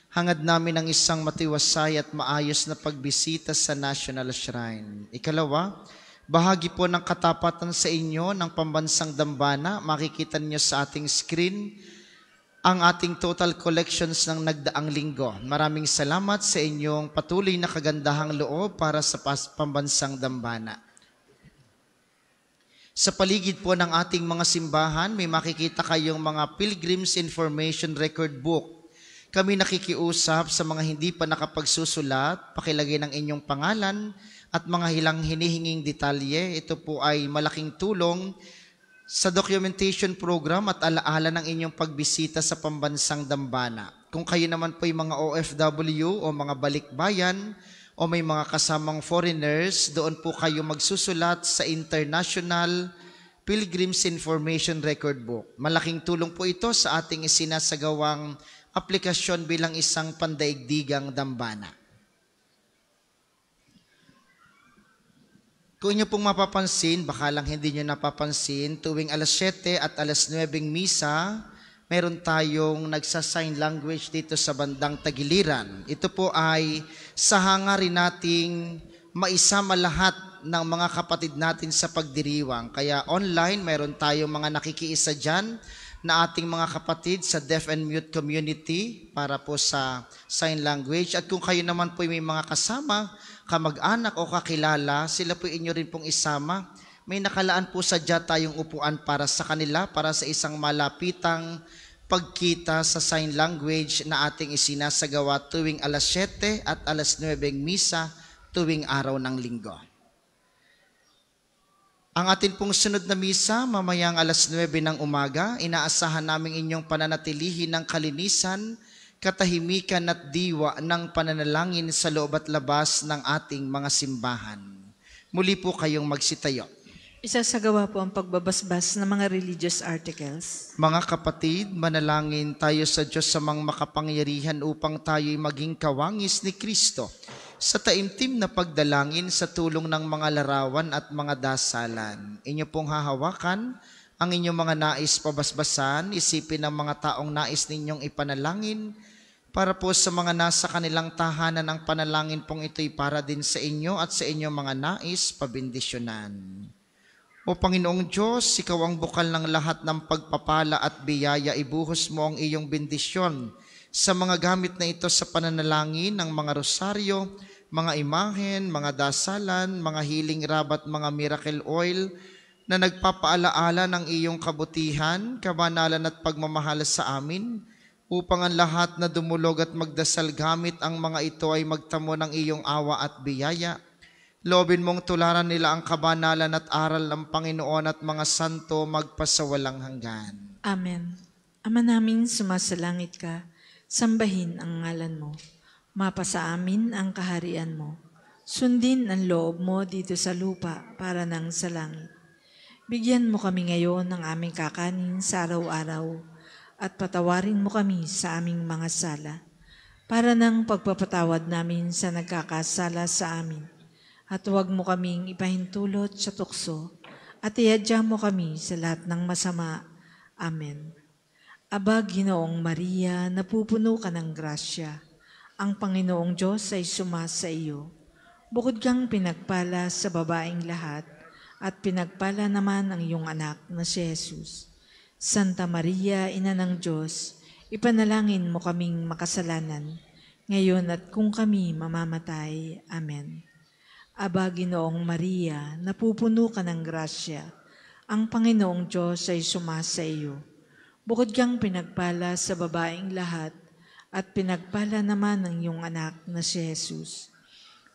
Hangad namin ang isang matiwasay at maayos na pagbisita sa National Shrine. Ikalawa, bahagi po ng katapatan sa inyo ng pambansang dambana. Makikita niyo sa ating screen ang ating total collections ng nagdaang linggo. Maraming salamat sa inyong patuloy na kagandahang loob para sa pambansang dambana. Sa paligid po ng ating mga simbahan, may makikita kayong mga Pilgrim's Information Record Book. Kami nakikiusap sa mga hindi pa nakapagsusulat, pakilagay ng inyong pangalan at mga hilang hinihinging detalye. Ito po ay malaking tulong sa documentation program at alaala ng inyong pagbisita sa pambansang dambana. Kung kayo naman po ay mga OFW o mga balikbayan o may mga kasamang foreigners, doon po kayo magsusulat sa International Pilgrim's Information Record Book. Malaking tulong po ito sa ating isinasagawang aplikasyon bilang isang pandaigdigang dambana. Kung inyo pong mapapansin, baka lang hindi nyo napapansin, tuwing alas 7 at alas 9 misa, meron tayong nagsa-sign language dito sa bandang tagiliran. Ito po ay sa hangarin nating maisama lahat ng mga kapatid natin sa pagdiriwang. Kaya online, meron tayong mga nakikiisa dyan na ating mga kapatid sa deaf and mute community para po sa sign language. At kung kayo naman po may mga kasama, kamag-anak o kakilala, sila po inyo rin pong isama. May nakalaan po sadya tayong upuan para sa kanila, para sa isang malapitang pagkita sa sign language na ating isinasagawa tuwing alas 7 at alas 9 misa tuwing araw ng linggo. Ang atin pong sunod na misa, mamayang alas 9 ng umaga, inaasahan namin inyong pananatilihin ng kalinisan, katahimikan at diwa ng pananalangin sa loob at labas ng ating mga simbahan. Muli po kayong magsitayo. Isasagawa po ang pagbabasbas ng mga religious articles. Mga kapatid, manalangin tayo sa Diyos sa mga makapangyarihan upang tayo'y maging kawangis ni Kristo sa taimtim na pagdalangin sa tulong ng mga larawan at mga dasalan. Inyo pong hahawakan ang inyong mga nais pabasbasan, isipin ng mga taong nais ninyong ipanalangin, para po sa mga nasa kanilang tahanan ang panalangin pong ito'y para din sa inyo at sa inyong mga nais pabindisyonan. O Panginoong Diyos, Ikaw ang bukal ng lahat ng pagpapala at biyaya. Ibuhos mo ang iyong bendisyon sa mga gamit na ito sa pananalangin ng mga rosaryo, mga imahen, mga dasalan, mga healing rub at mga miracle oil na nagpapaalaala ng iyong kabutihan, kabanalan at pagmamahal sa amin, upang ang lahat na dumulog at magdasal gamit ang mga ito ay magtamo ng iyong awa at biyaya. Loobin mong tularan nila ang kabanalan at aral ng Panginoon at mga santo magpasawalang hanggan. Amen. Ama namin, sumasalangit ka, sambahin ang ngalan mo. Mapasa amin ang kaharian mo. Sundin ang loob mo dito sa lupa para nang sa langit. Bigyan mo kami ngayon ng aming kakanin sa araw-araw at patawarin mo kami sa aming mga sala para nang pagpapatawad namin sa nagkakasala sa amin. At huwag mo kaming ipahintulot sa tukso at iadya mo kami sa lahat ng masama. Amen. Aba, Ginoong Maria, napupuno ka ng grasya. Ang Panginoong Diyos ay sumasa iyo. Bukod kang pinagpala sa babaeng lahat, at pinagpala naman ang iyong anak na si Jesus. Santa Maria, Ina ng Diyos, ipanalangin mo kaming makasalanan, ngayon at kung kami mamamatay. Amen. Aba, Ginoong Maria, napupuno ka ng grasya. Ang Panginoong Diyos ay sumasa iyo. Bukod kang pinagpala sa babaeng lahat, at pinagpala naman ang iyong anak na si Jesus.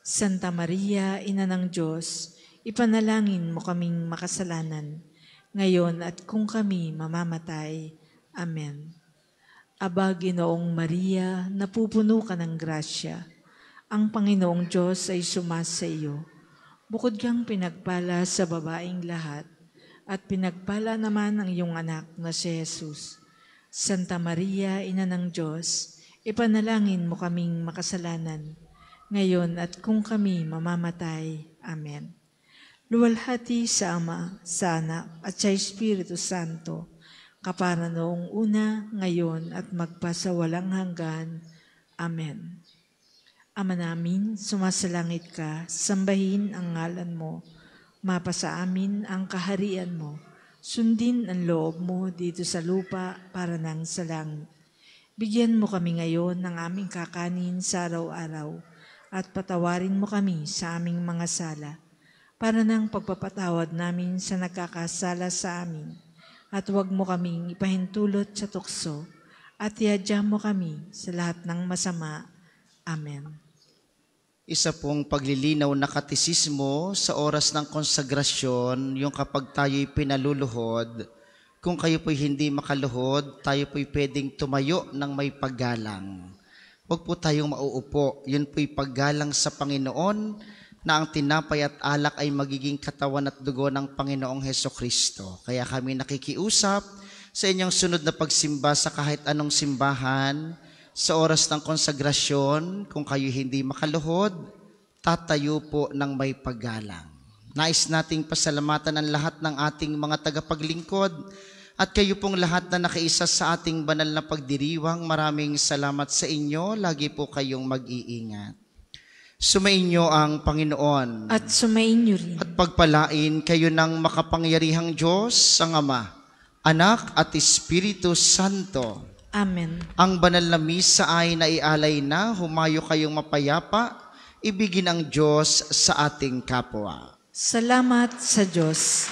Santa Maria, Ina ng Diyos, ipanalangin mo kaming makasalanan, ngayon at kung kami mamamatay. Amen. Aba, Ginoong Maria, napupuno ka ng grasya. Ang Panginoong Diyos ay sumasa iyo. Bukod kang pinagpala sa babaeng lahat, at pinagpala naman ang iyong anak na si Jesus. Santa Maria, Ina ng Diyos, ipanalangin mo kaming makasalanan, ngayon at kung kami mamamatay. Amen. Luwalhati sa Ama, sa Anak, at sa Espiritu Santo, kapara noong una, ngayon, at magpasawalang hanggan. Amen. Ama namin, sumasalangit ka, sambahin ang ngalan mo, mapasa amin ang kaharian mo, sundin ang loob mo dito sa lupa para nang sa langit. Bigyan mo kami ngayon ng aming kakanin sa araw-araw, at patawarin mo kami sa aming mga sala, para nang pagpapatawad namin sa nagkakasala sa amin, at huwag mo kaming ipahintulot sa tukso, at iadya mo kami sa lahat ng masama. Amen. Isa pong paglilinaw na katisismo sa oras ng konsagrasyon, yung kapag tayo'y pinaluluhod, kung kayo po'y hindi makaluhod, tayo po'y pwedeng tumayo ng may paggalang. Huwag po tayong mauupo, yun po'y paggalang sa Panginoon na ang tinapay at alak ay magiging katawan at dugo ng Panginoong Hesukristo. Kaya kami nakikiusap sa inyong sunod na pagsimba sa kahit anong simbahan, sa oras ng konsagrasyon, kung kayo hindi makaluhod, tatayo po ng may paggalang. Nais nating pasalamatan ang lahat ng ating mga tagapaglingkod at kayo pong lahat na nakaisa sa ating banal na pagdiriwang. Maraming salamat sa inyo. Lagi po kayong mag-iingat. Sumainyo ang Panginoon. At sumainyo rin. At pagpalain kayo ng makapangyarihang Diyos, ang Ama, Anak at Espiritu Santo. Amen. Ang banal na misa ay naialay na, humayo kayong mapayapa, ibigin ang Diyos sa ating kapwa. Salamat sa Diyos.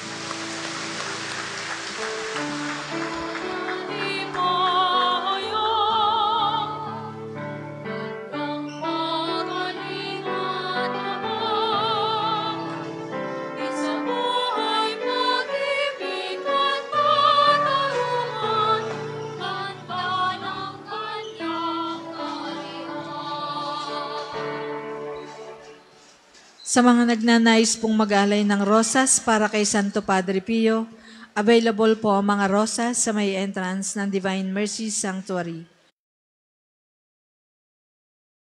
Sa mga nagnanais pong mag-alay ng rosas para kay Santo Padre Pio, available po ang mga rosas sa may entrance ng Divine Mercy Sanctuary.